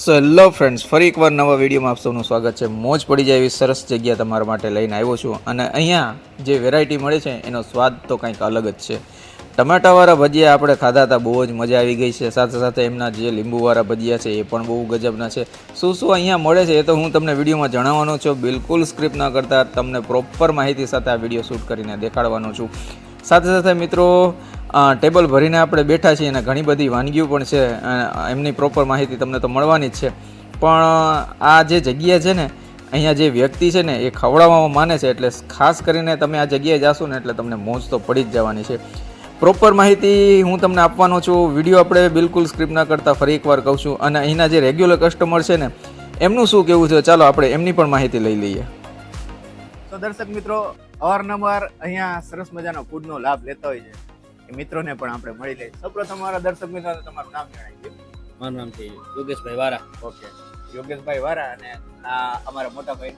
So hello friends, ફરી એકવાર નવા વિડીયોમાં આપ સૌનું સ્વાગત છે. મોજ પડી જાય એવી સરસ જગ્યા તમારા માટે લઈને આવ્યો છું. અને અહીંયા જે વેરાયટી મળે છે એનો સ્વાદ તો કંઈક અલગ જ છે. ટમાટાવાળા ભજીયા આપણે ખાધા હતા, બહુ જ મજા આવી ગઈ છે. સાથે સાથે એમના જે લીંબુવાળા ભજીયા છે એ પણ બહુ ગજબના છે. શું શું અહીંયા મળે છે એ તો હું તમને વિડીયોમાં જણાવવાનો છું. બિલકુલ સ્ક્રિપ્ટ ન કરતા તમને પ્રોપર માહિતી સાથે આ વિડીયો શૂટ કરીને દેખાડવાનો છું. સાથે સાથે મિત્રો ટેબલ ભરીને આપણે બેઠા છીએ અને ઘણી બધી વાનગીઓ પણ છે. એમની પ્રોપર માહિતી તમને તો મળવાની જ છે. પણ આ જે જગ્યા છે ને, અહીંયા જે વ્યક્તિ છે ને એ ખવડાવવામાં માને છે. એટલે ખાસ કરીને તમે આ જગ્યાએ જાશો ને એટલે તમને મોજ તો પડી જ જવાની છે. પ્રોપર માહિતી હું તમને આપવાનો છું. વિડીયો આપણે બિલકુલ સ્ક્રિપ્ટ ના કરતાં ફરી એકવાર કહું છું. અને અહીંના જે રેગ્યુલર કસ્ટમર છે ને એમનું શું કહેવું છે, ચાલો આપણે એમની પણ માહિતી લઈ લઈએ. તો દર્શક મિત્રો, અવારનવાર અહીંયા સરસ મજાનો ફૂડનો લાભ લેતા હોય છે એ મિત્રોને પણ આપણે મળી લઈએ. સૌપ્રથમ અમારા દર્શક મિત્રોને તમારું નામ જણાવી દો. મારું નામ છે યોગેશભાઈ વારા. ઓકે, યોગેશભાઈ વારા. અને આ અમારા મોટા ભાઈ,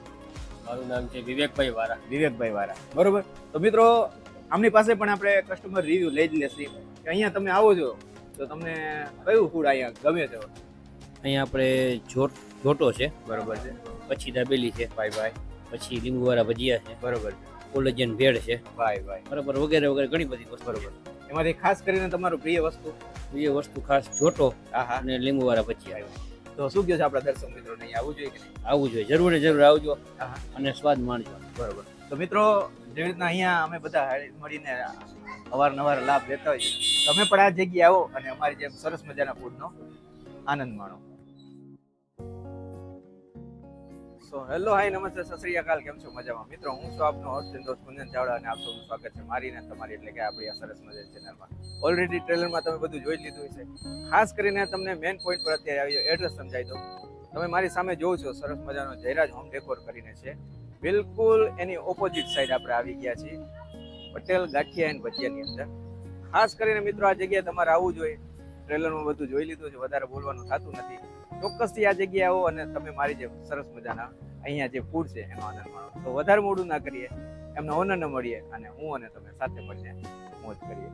મારું નામ છે વિવેકભાઈ વારા. વિવેકભાઈ વારા. બરોબર. તો મિત્રો, આમની પાસે પણ આપણે કસ્ટમર રિવ્યુ લઈ જ લેશી કે અહીંયા તમે આવો છો તો તમને કયું ફૂડ અહીંયા ગમે છે. અહીંયા આપણે જોટો છે, બરોબર છે. પછી દાબેલી છે, ભાઈ પછી લીંબુવાળા ભજીયા છે, બરોબર છે. કોલેજન ભેળ છે, ભાઈ બરાબર, વગેરે વગેરે ઘણી બધી વસ્તુ. બરોબર. એમાંથી ખાસ કરીને તમારું પ્રિય વસ્તુ? બીજી વસ્તુ ખાસ જોટો હા. અને લીંબુવાળા ભજીયા. તો શું કહો છો આપણા દર્શક મિત્રોને, અહીંયા આવવું જોઈએ કે નહીં? આવવું જોઈએ, જરૂર આવજો હા. અને સ્વાદ માણજો. બરોબર. તો મિત્રો, જેવી રીતના અહીંયા અમે બધા મળીને અવારનવાર લાભ લેતા હોય છે, તમે પણ આ જગ્યાએ આવો અને અમારી જેમ સરસ મજાના ફૂડનો આનંદ માણો. સો હેલો, હાય, નમસ્તે, સત શ્રી અકાલ. કેમ છો? મજામાં? મિત્રો, હું છું આપનો હોસ્ટ દોસ્ત કુંજન ચાવડા અને આપ સૌનું સ્વાગત છે મારી ને તમારી એટલે કે આપણી આ સરસ મજાની ચેનલમાં. ઓલરેડી ટ્રેલરમાં તમે બધું જોઈ લીધું છે. ખાસ કરીને તમને મેઇન પોઈન્ટ પર અત્યારે આવ્યો, એડ્રેસ સમજાવી દો. તમે મારી સામે જોવો છો, સરસ મજાનો જયરાજ હોમ ડેકોર કરીને છે. બિલકુલ એની ઓપોઝિટ સાઈડ આપણે આવી ગયા છીએ, પટેલ ગાંઠિયા એન્ડ ભજીયાની અંદર. ખાસ કરીને મિત્રો, આ જગ્યાએ તમારે આવવું જોઈએ. ટ્રેલરમાં બધું જોઈ લીધું છે, વધારે બોલવાનું થતું નથી. ચોક્કસથી આ જગ્યાએ આવો અને તમે મારી જેમ સરસ મજાના અહીંયા જે ફૂડ છે એનો આનંદ માણો. તો વધારે મોડું ના કરીએ, એમના ઓનરને મળીએ અને હું અને તમે સાથે મળીને મોજ કરીએ.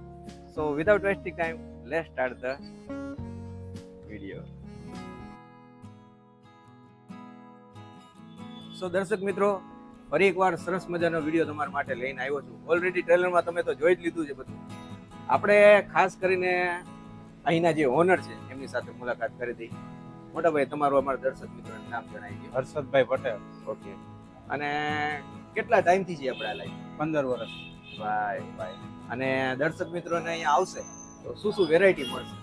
So without wasting time, let's start the video. So દર્શક મિત્રો, ફરી એકવાર સરસ મજાનો વિડીયો તમારા માટે લઈને આવ્યો છું. ઓલરેડી ટ્રેલરમાં તમે તો જોઈ જ લીધું છે બધું. આપણે ખાસ કરીને અહીંના જે ઓનર છે એમની સાથે મુલાકાત કરી હતી. મોટા ભાઈ, તમારું અમારા દર્શક મિત્રોનું નામ જણાવી દો. હર્ષદભાઈ પટેલ. ઓકે. અને કેટલા ટાઈમથી છે આપણે આ લાઈન? 15 વર્ષ. ભાઈ. અને દર્શક મિત્રોને અહીંયા આવશે તો શું શું વેરાયટી મળશે?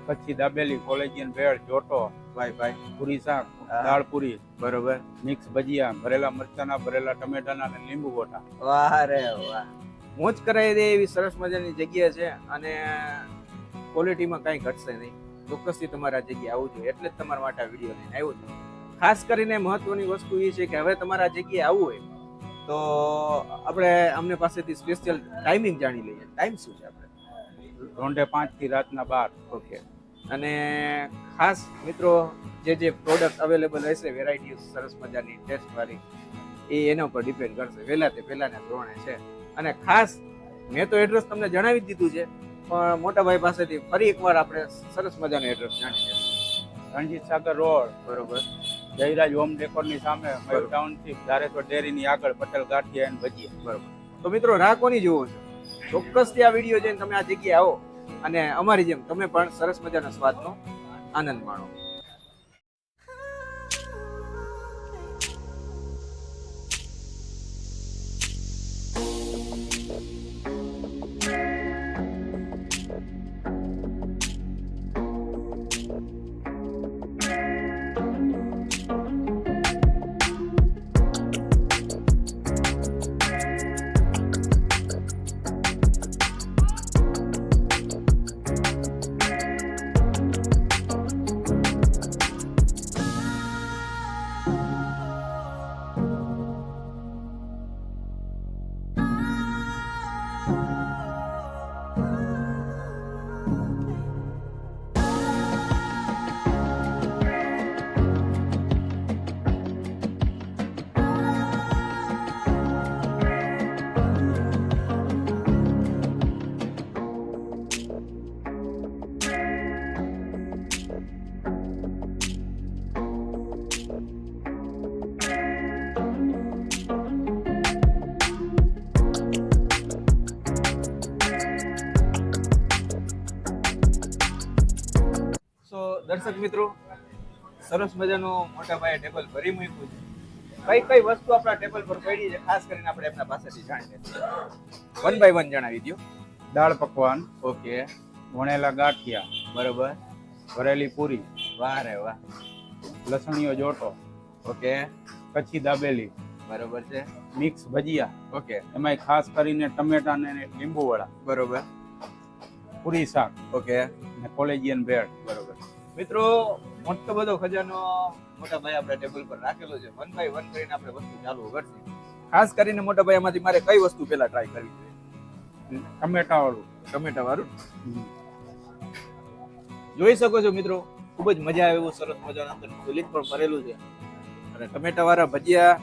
પછી દાબેલી, કોલેજિયન ભેળ, જોટો, ભાઈ. પૂરી શાક, દાળ પૂરી, બરોબર. મિક્સ ભજીયા, ભરેલા મરચાના, ભરેલા ટમેટાના અને લીંબુ ગોટા. વાહ રે વાહ. મોજ કરાવી દે એવી સરસ મજાની જગ્યા છે અને ક્વોલિટીમાં કાંઈ ઘટશે નહીં. ચોક્કસથી તમારે આ જગ્યાએ આવવું જોઈએ. એટલે જ તમારા માટે આ વિડીયો લઈને આવ્યો છું. ખાસ કરીને મહત્વની વસ્તુ એ છે કે હવે તમારે આ જગ્યાએ આવવું હોય તો આપણે અમને પાસેથી સ્પેશિયલ ટાઈમિંગ જાણી લઈએ. ટાઈમ શું છે આપણે? 5:30 થી રાતના 12. ઓકે. અને ખાસ મિત્રો, જે પ્રોડક્ટ અવેલેબલ રહેશે, વેરાયટી સરસ મજાની ટેસ્ટવાળી, એ એના ઉપર ડિપેન્ડ કરશે. વહેલા તે પહેલાના ધોરણે છે. અને ખાસ મેં તો એડ્રેસ તમને જણાવી જ દીધું છે, પણ મોટાભાઈ પાસેથી ફરી એકવાર આપણે સરસ મજાનું એડ્રેસ જાણી લઈશું. રણજીત સાગર રોડ, બરોબર. જયરાજ હોમ ડેકોરની સામે, મયુર ટાઉનશીપ, ધારેશ્વર ડેરીની આગળ, પટેલ ગાંઠિયા એન્ડ ભજીયા. બરોબર. તો મિત્રો, રાહ કોની જોવો છો? ચોક્કસથી આ વિડીયો જોઈને તમે આ જગ્યાએ આવો અને અમારી જેમ તમે પણ સરસ મજાના સ્વાદનો આનંદ માણો. દર્શક મિત્રો, સરસ મજાનું મોટા પાયે ટેબલ ભરી મૂક્યું છે. કઈ વસ્તુ આપણા ટેબલ પર પડી છે ખાસ કરીને આપણે એમના પાસેથી જાણી લઈએ. વન બાય વન જણાવી દો. દાળ પકવાન, ઓકે, વણેલા ગાંઠિયા, બરોબર, ભરેલી પૂરી, વાહ રે વાહ, લસણીયો જોટો, ઓકે, કચ્છી દાબેલી, બરોબર છે, મિક્સ ભજીયા, ઓકે, એમાંય ખાસ કરીને ટમેટા ને લીંબુ વડા, બરોબર, પૂરી શાક ઓકે, ને કોલેજિયન બ્રેડ. બરોબર. મિત્રો, મોટો બધો ખજાનો મોટા ભાઈ આપણે ટેબલ પર રાખેલો છે. વન બાય વન કરીને આપણે વસ્તુ ચાલુ કરશું. ખાસ કરીને મોટા ભાઈ આમાંથી મારે કઈ વસ્તુ પહેલા ટ્રાય કરવી જોઈએ? ટમેટા વાળું. ટમેટા વાળું. જોઈ શકો છો મિત્રો, ખૂબ જ મજા આવે એવું સરસ મજાનું અંદર ફિલિંગ પણ ભરેલું છે. અને ટમેટા વાળા ભજીયા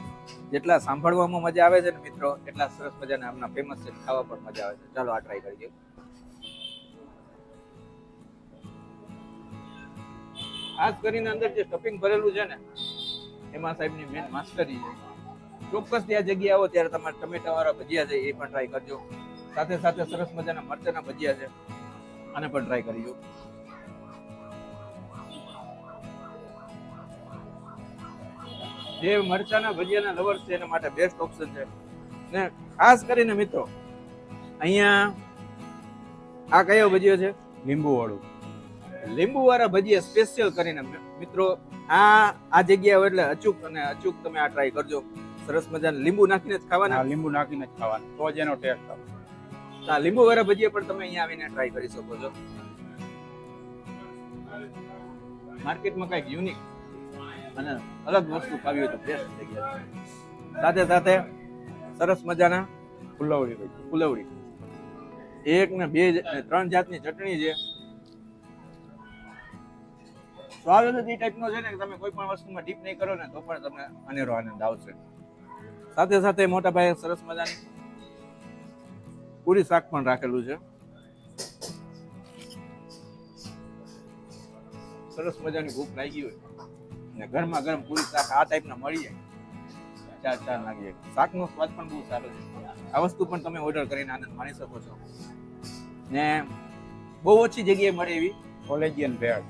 જેટલા સાંભળવામાં મજા આવે છે ને મિત્રો, એટલા સરસ મજાના આમના ફેમસ છે, ખાવા પણ મજા આવે છે. ચાલો આ ટ્રાય કરીએ. ખાસ કરીને અંદર જે સ્ટફિંગ ભરેલું છે ને, એમાં સાહેબની મેન માસ્ટરી છે. ચોક્કસ ત્યાં જગ્યાએ આવો ત્યારે તમારે ટમેટા વાળા ભજીયા છે એ પણ ટ્રાય કરજો. સાથે સાથે સરસ મજાના મરચાના ભજીયા છે, આને પણ ટ્રાય કરજો. જે મરચાના ભજીયાના લવર્સ છે એના માટે બેસ્ટ ઓપ્શન છે. ને ખાસ કરીને મિત્રો, અહીંયા આ કયો ભજીયો છે? લીંબુ વાળું. લીંબુ વાળા ભજીયા સ્પેશિયલ કરીને મિત્રો આ જગ્યાએ એટલે અચૂક તમે આ ટ્રાય કરજો. સરસ મજાના લીંબુ નાખીને જ ખાવાના. લીંબુ નાખીને જ ખાવાનું, તો જ એનો ટેસ્ટ આવે. આ લીંબુ વાળા ભજીયા પણ તમે અહીંયા આવીને ટ્રાય કરી શકો છો. માર્કેટમાં કઈક યુનિક અને અલગ વસ્તુ ખાવી હોય તો બેસ્ટ જગ્યા છે. સાથે સાથે સરસ મજાના ફુલવડી, એક ને બે ને ત્રણ જાતની ચટણી છે. સ્વાદ જ એ ટાઈપનો છે ને કે તમે કોઈ પણ વસ્તુમાં ડીપ નહીં કરો ને તો પણ તમને અનેરો આનંદ આવશે. સાથે સાથે મોટા ભાઈ સરસ મજાની પૂરી શાક પણ રાખેલું છે. સરસ મજાની ભૂખ લાગી હોય ને ગરમા ગરમ પૂરી શાક આ ટાઈપના મળી જાય, ચાર લાગી જાય. શાકનો સ્વાદ પણ બહુ સારો છે. આ વસ્તુ પણ તમે ઓર્ડર કરીને આનંદ માણી શકો છો. ને બહુ ઓછી જગ્યાએ મળે એવી કોલેજિયન બ્રેડ.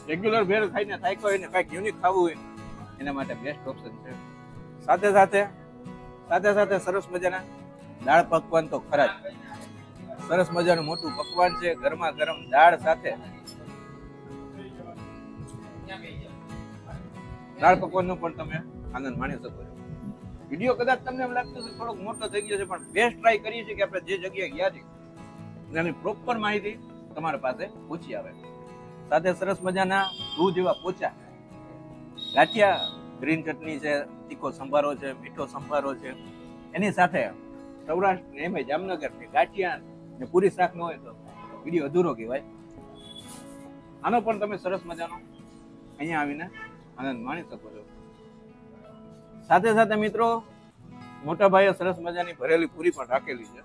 રેગ્યુલર ભેળ ખાઈને થાક્યો હોય ને કંઈક યુનિક ખાવું હોય એના માટે બેસ્ટ ઓપ્શન છે. સાથે સાથે સરસ મજાના દાળ પકવાન તો ખરા જ. સરસ મજાનું મોટું પકવાન છે, ગરમા ગરમ દાળ સાથે. દાળ પકવાનનો પણ તમે આનંદ માણી શકો છો. વિડીયો કદાચ તમને એમ લાગતું છે થોડોક મોટો થઈ ગયો છે, પણ બેસ્ટ ટ્રાય કરીએ છીએ કે આપણે જે જગ્યાએ ગયા છીએ એની પ્રોપર માહિતી તમારા પાસે પૂછી આવે. સાથે સરસ મજાના દૂધ જેવા પોચા ગાંઠિયા, ગ્રીન ચટણી છે, તીખો સંભારો છે, મીઠો સંભારો છે, એની સાથે સૌરાષ્ટ્ર ને એમાં જામનગર ને ગાંઠિયા ને પૂરી શાક ન હોય તો વિડીયો અધૂરો કહેવાય. આનો પણ તમે સરસ મજાનો અહીંયા આવીને આનંદ માણી શકો છો. સાથે મિત્રો, મોટા ભાઈએ સરસ મજાની ભરેલી પૂરી પણ રાખેલી છે.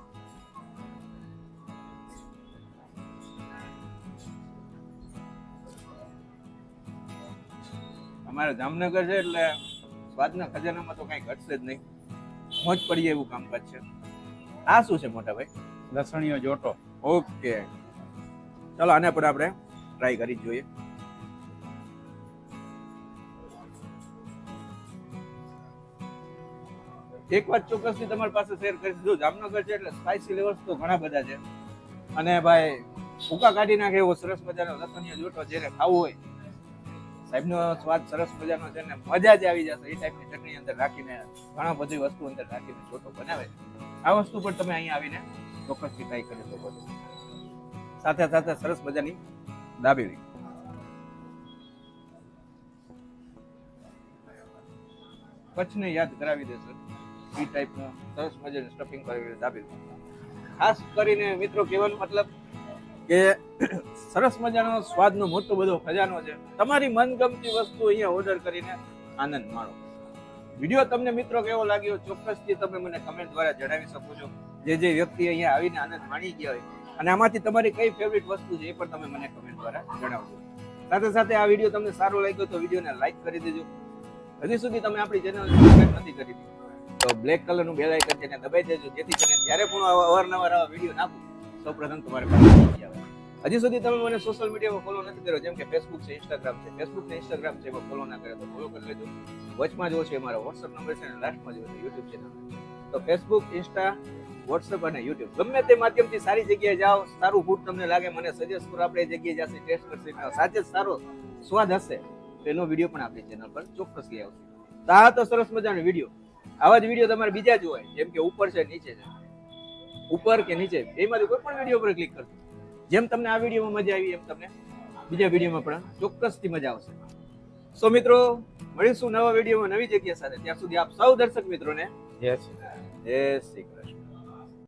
અમારે જામનગર છે એટલે સ્વાદના ખજાનામાં તો કઈ ઘટશે જ નહીં. મોજ પડી એવું કામકાજ છે. આ શું છે મોટા ભાઈ? લસણીયો જોટો. ઓકે, ચાલો આને પણ આપણે ટ્રાય કરી જોઈએ. એક વાત ચોક્કસથી તમારી પાસે શેર કરીશ, જો જામનગર છે એટલે સ્પાઇસી લેવલ્સ તો ઘણા બધા છે. અને ભાઈ ભૂકા કાઢી નાખે એવો સરસ મજાનો લસણીયો જોટો જેને ખાવું હોય, સાહેબનો સ્વાદ સરસ મજાનો છે ને મજા જ આવી જશે. એ ટાઈપની ચટણી અંદર રાખીને ઘણા બધી વસ્તુ અંદર રાખીને જોટો બનાવે. આ વસ્તુ પણ તમે અહીંયા આવીને ચોક્કસથી ટ્રાય કરી શકો છો. સાથે સરસ મજાની દાબેલી. કચ્છને યાદ કરાવી દેશે એ ટાઈપનું સરસ મજાનું સ્ટફિંગ કરેલું દાબેલી. ખાસ કરીને મિત્રો કહેવાનો મતલબ કે સરસ મજાનો સ્વાદનો મોટો બધો ખજાનો છે. તમારી મનગમતી વસ્તુ અહીંયા ઓર્ડર કરીને આનંદ માણો. વિડીયો તમને મિત્રો કેવો લાગ્યો ચોક્કસથી તમે મને કમેન્ટ દ્વારા જણાવી શકો છો. જે વ્યક્તિ અહીંયા આવીને આનંદ માણી ગયા હોય અને આમાંથી તમારી કઈ ફેવરિટ વસ્તુ છે એ પણ તમે મને કમેન્ટ દ્વારા જણાવજો. સાથે આ વિડીયો તમને સારો લાગ્યો તો વિડીયોને લાઈક કરી દેજો. હજી સુધી તમે આપણી ચેનલ સબસ્ક્રાઇબ નથી કરી તો બ્લેક કલરનું બેલ આઇકન છે એને દબાઈ દેજો, જેથી કરીને જ્યારે પણ અવારનવાર આવા વિડીયો નાખું સૌપ્રથમ તમારે પાસે જગ્યા આવે. હજી સુધી તમે મને સોશિયલ મીડિયામાં ફોલો નથી કર્યો, જેમ કે ફેસબુક છે, ઇન્સ્ટાગ્રામ છે. ફેસબુક ને ઇન્સ્ટાગ્રામ છે, એમાં ફોલો ના કરે તો ફોલો કરી લેજો. વચમાં જો છે મારો WhatsApp નંબર છે અને લાસ્ટમાં જો છે YouTube ચેનલ. તો ફેસબુક, ઇન્સ્ટા, WhatsApp અને YouTube ગમે તે માધ્યમથી સારી જગ્યાએ જાઓ, સારું ફૂડ તમને લાગે મને સજેસ્ટ કરો, આપણે એ જગ્યાએ જશે, ટેસ્ટ કરશે, સાચે જ સારો સ્વાદ હશે તો એનો વિડીયો પણ આપણી ચેનલ પર ચોક્કસ લઈ આવશે. તો આ તો સરસ મજાનો વિડીયો. આવા જ વિડીયો તમારે બીજા જોવાય, જેમ કે ઉપર છે, નીચે છે, ઉપર કે નીચે, એમાંથી કોઈ પણ વિડીયો પર ક્લિક કરજો. જેમ તમને આ વિડીયોમાં મજા આવી એમ તમને બીજા વિડીયોમાં પણ ચોક્કસથી મજા આવશે. સો મિત્રો, મળીશું નવા વિડીયોમાં નવી જગ્યા સાથે. ત્યાં સુધી આપ સૌ દર્શક મિત્રોને યસ જય શ્રી કૃષ્ણ.